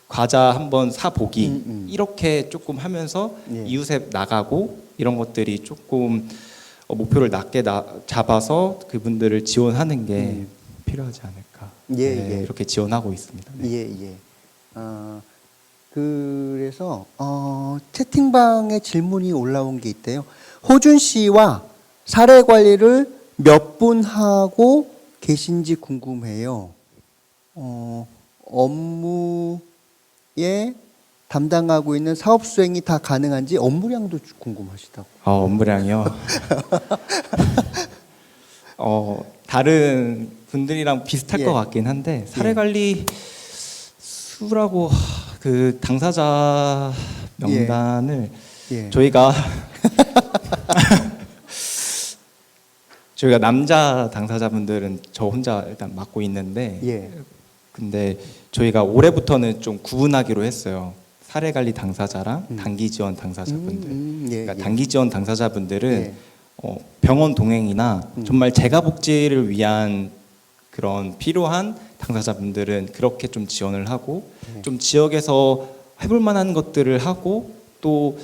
과자 한번 사 보기 이렇게 조금 하면서 예. 이웃에 나가고 이런 것들이 조금 목표를 낮게 잡아서 그분들을 지원하는 게 필요하지 않을까. 예, 네, 예. 이렇게 지원하고 있습니다. 네. 예, 예. 그래서 채팅방에 질문이 올라온 게 있대요. 호준 씨와 사례 관리를 몇 분 하고 계신지 궁금해요. 업무에 담당하고 있는 사업 수행이 다 가능한지 업무량도 궁금하시다고. 업무량이요. 다른 분들이랑 비슷할 예. 것 같긴 한데 사례 관리 수라고 그 당사자 명단을 예. 저희가 남자 당사자분들은 저 혼자 일단 맡고 있는데 예. 근데 저희가 올해부터는 좀 구분하기로 했어요. 사례 관리 당사자랑 단기 지원 당사자분들. 예, 그러니까 예. 단기 지원 당사자분들은 예. 병원 동행이나 정말 재가 복지를 위한 그런 필요한 당사자분들은 그렇게 좀 지원을 하고 좀 지역에서 해볼 만한 것들을 하고 또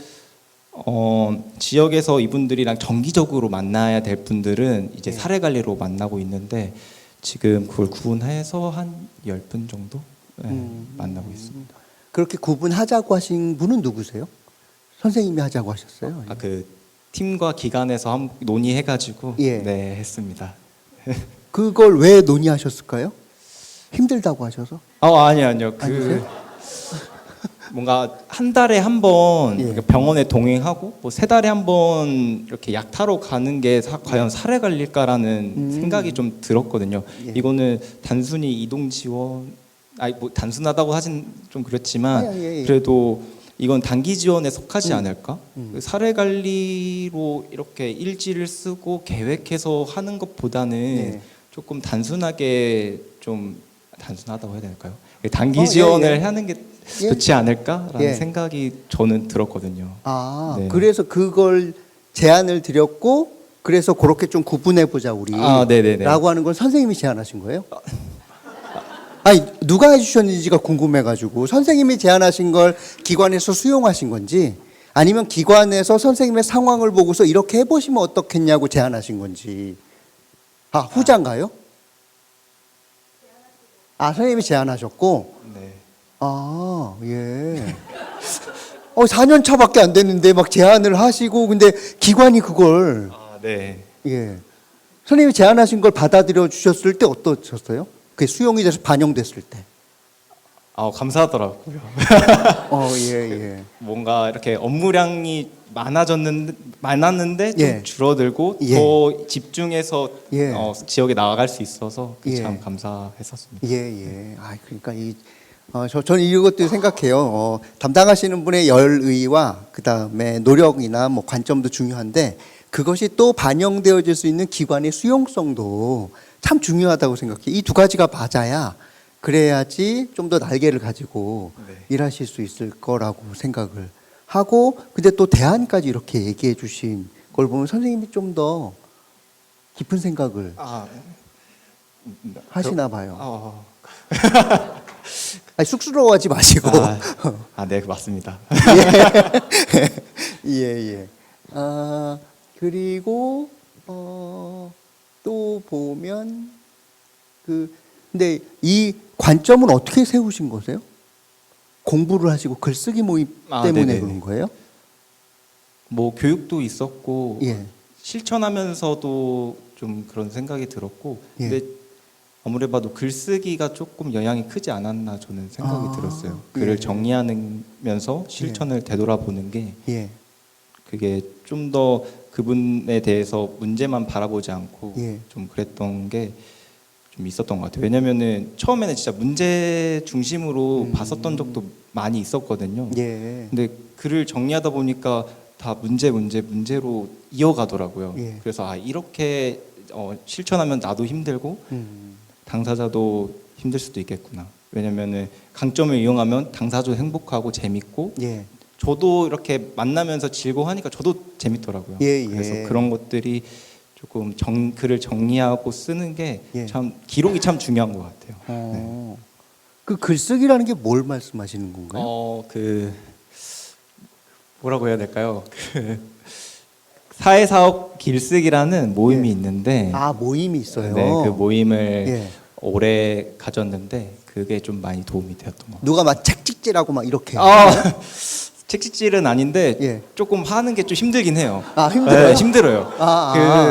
지역에서 이분들이랑 정기적으로 만나야 될 분들은 이제 사례 관리로 만나고 있는데 지금 그걸 구분해서 한 10분 정도 만나고 있습니다. 그렇게 구분하자고 하신 분은 누구세요? 선생님이 하자고 하셨어요? 그 팀과 기관에서 한번 논의해가지고 예. 네 했습니다. 그걸 왜 논의하셨을까요? 힘들다고 하셔서? 아니요. 아니세요? 뭔가 한 달에 한 번 예. 병원에 동행하고 뭐 3달에 한 번 이렇게 약 타러 가는 게 과연 사례 관리일까라는 생각이 좀 들었거든요. 예. 이거는 단순히 이동 지원, 뭐 단순하다고 하진 좀 그렇지만 예. 그래도 이건 단기 지원에 속하지 않을까? 그 사례 관리로 이렇게 일지를 쓰고 계획해서 하는 것보다는 예. 조금 단순하게 좀 단순하다고 해야 될까요? 단기 예, 지원을 예. 하는 게 예. 좋지 않을까라는 예. 생각이 저는 들었거든요. 네. 그래서 그걸 제안을 드렸고 그래서 그렇게 좀 구분해 보자 우리 네네네. 라고 하는 건 선생님이 제안하신 거예요? 아니 누가 해주셨는지가 궁금해가지고 선생님이 제안하신 걸 기관에서 수용하신 건지 아니면 기관에서 선생님의 상황을 보고서 이렇게 해보시면 어떻겠냐고 제안하신 건지 후자인가요? 선생님이 제안하셨고 네. 예. 4년 차밖에 안 됐는데 막 제안을 하시고 근데 기관이 그걸 네. 예. 선생님이 제안하신 걸 받아들여 주셨을 때 어떠셨어요? 그게 수용이 돼서 반영됐을 때. 감사하더라고요. 예. 뭔가 이렇게 업무량이 많았는데 좀 예. 줄어들고 예. 더 집중해서 예. 지역에 나아갈 수 있어서 예. 참 감사했었습니다. 예. 그러니까 저는 이것도 생각해요. 담당하시는 분의 열의와 그다음에 노력이나 뭐 관점도 중요한데 그것이 또 반영되어질 수 있는 기관의 수용성도 참 중요하다고 생각해요. 이 두 가지가 맞아야 그래야지 좀 더 날개를 가지고 네. 일하실 수 있을 거라고 생각을 하고 근데 또 대안까지 이렇게 얘기해 주신 걸 보면 선생님이 좀 더 깊은 생각을 아, 하시나 봐요. 어, 아니, 쑥스러워하지 마시고. 네, 맞습니다. 예, 예. 그리고 또 보면 근데 이 관점은 어떻게 세우신 거세요? 공부를 하시고 글쓰기 모임 때문에 네네네. 그런 거예요? 뭐 교육도 있었고 예. 실천하면서도 좀 그런 생각이 들었고, 예. 근데 아무리 봐도 글쓰기가 조금 영향이 크지 않았나 저는 생각이 들었어요. 글을 예. 정리하면서 실천을 되돌아보는 게 예. 그게 좀 더 그분에 대해서 문제만 바라보지 않고 예. 좀 그랬던 게 좀 있었던 것 같아요. 왜냐면은 처음에는 진짜 문제 중심으로 봤었던 적도 많이 있었거든요. 예. 근데 글을 정리하다 보니까 다 문제로 이어가더라고요. 예. 그래서 이렇게 실천하면 나도 힘들고 당사자도 힘들 수도 있겠구나. 왜냐면은 강점을 이용하면 당사자도 행복하고 재밌고 예. 저도 이렇게 만나면서 즐거워하니까 저도 재밌더라고요. 예, 예. 그래서 그런 것들이 조금 글을 정리하고 쓰는 게 예. 참 기록이 참 중요한 것 같아요. 네. 그 글쓰기라는 게 뭘 말씀하시는 건가요? 뭐라고 해야 될까요? 사회사업 길쓰기라는 모임이 예. 있는데 모임이 있어요. 네, 그 모임을 예. 오래 가졌는데 그게 좀 많이 도움이 되었던 것 같아요. 누가 막 책찍질하고 막 이렇게. 책찍질은 아닌데 예. 조금 하는 게 좀 힘들긴 해요. 힘들어요? 네, 힘들어요.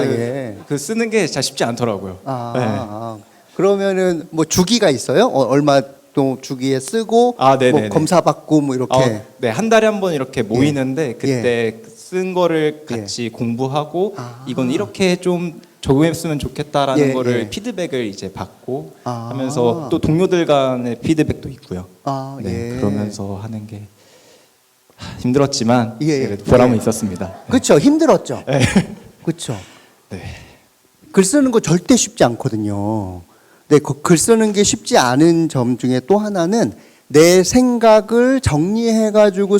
예. 그 쓰는 게 잘 쉽지 않더라고요. 그러면은 뭐 주기가 있어요? 얼마 또 주기에 쓰고 네네네. 뭐 검사 받고 뭐 이렇게. 네, 한 달에 한 번 이렇게 모이는데 그때 쓴 거를 예. 같이 공부하고 이건 이렇게 좀 적용했으면 좋겠다라는 예, 거를 예. 피드백을 이제 받고 하면서 또 동료들 간의 피드백도 있고요. 네, 예. 그러면서 하는 게 힘들었지만 예, 그래도 보람은 예. 있었습니다. 그렇죠. 힘들었죠. 그렇죠. 네. 글 쓰는 거 절대 쉽지 않거든요. 근데 글 쓰는 게 쉽지 않은 점 중에 또 하나는 내 생각을 정리해가지고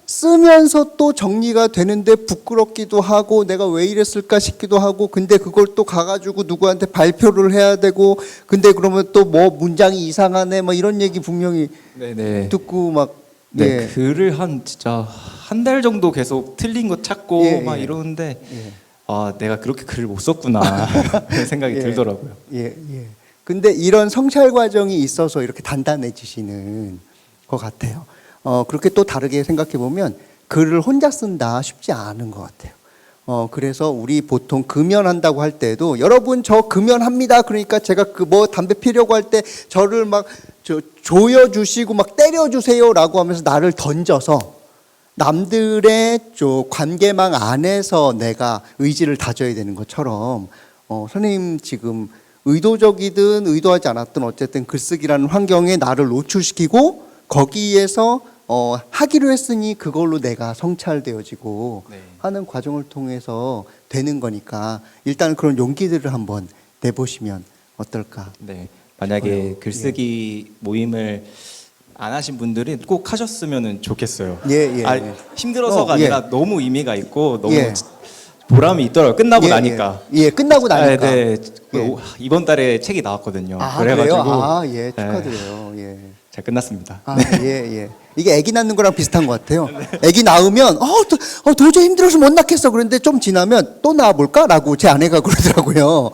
쓰면서 또 정리가 되는데 부끄럽기도 하고 내가 왜 이랬을까 싶기도 하고 근데 그걸 또 가가지고 누구한테 발표를 해야 되고 근데 그러면 또 뭐 문장이 이상하네 뭐 이런 얘기 분명히 네네. 듣고 막 네, 예. 글을 진짜 한 달 정도 계속 틀린 거 찾고 예, 막 예. 이러는데 예. 내가 그렇게 글을 못 썼구나 그런 생각이 예. 들더라고요. 예, 예. 근데 이런 성찰 과정이 있어서 이렇게 단단해지시는 것 같아요. 그렇게 또 다르게 생각해 보면 글을 혼자 쓴다 쉽지 않은 것 같아요. 그래서 우리 보통 금연한다고 할 때도 여러분 저 금연합니다. 그러니까 제가 그 뭐 담배 피려고 할 때 저를 막 조여주시고 막 때려주세요라고 하면서 나를 던져서 남들의 관계망 안에서 내가 의지를 다져야 되는 것처럼 선생님 지금 의도적이든 의도하지 않았든 어쨌든 글쓰기라는 환경에 나를 노출시키고 거기에서 하기로 했으니 그걸로 내가 성찰되어지고 네. 하는 과정을 통해서 되는 거니까 일단 그런 용기들을 한번 내보시면 어떨까? 네, 만약에 글쓰기 모임을 안 하신 분들이 꼭 하셨으면 좋겠어요. 예. 힘들어서가 예. 아니라 너무 의미가 있고 너무 예. 보람이 있더라고요. 끝나고 나니까. 예, 끝나고 나니까. 네, 예. 이번 달에 책이 나왔거든요. 그래요? 그래가지고 예, 축하드려요. 예. 잘 끝났습니다. 예. 이게 아기 낳는 거랑 비슷한 것 같아요. 아기 낳으면 도저히 힘들어서 못 낳겠어. 그런데 좀 지나면 또 낳아볼까라고 제 아내가 그러더라고요.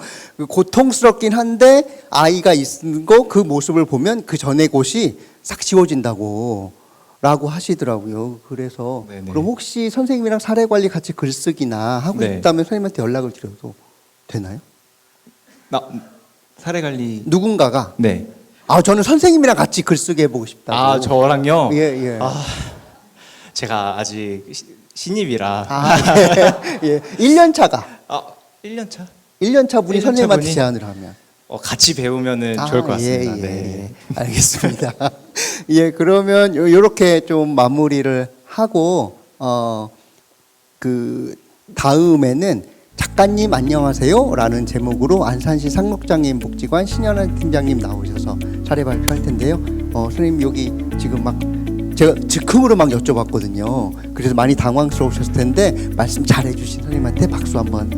고통스럽긴 한데 아이가 있는 거 그 모습을 보면 그 전의 곳이 싹 지워진다고 라고 하시더라고요. 그래서 네네. 그럼 혹시 선생님이랑 사례 관리 같이 글쓰기나 하고 네. 싶다면 선생님한테 연락을 드려도 되나요? 사례 관리. 누군가가 네. 저는 선생님이랑 같이 글쓰기 해보고 싶다고. 저랑요. 예. 제가 아직 신입이라. 예. 1년 차가. 1년 차. 1년 차 분이 1년 차 선생님한테 분이? 제안을 하면. 같이 배우면은 좋을 것 같습니다. 예. 네. 알겠습니다. 예, 그러면 요렇게 좀 마무리를 하고 그 다음에는 작가님 안녕하세요라는 제목으로 안산시 상록장애인 복지관 신현환 팀장님 나오셔서 사례 발표할 텐데요. 선생님 여기 지금 막 제가 즉흥으로 막 여쭤봤거든요. 그래서 많이 당황스러우셨을 텐데 말씀 잘해주신 선생님한테 박수 한번.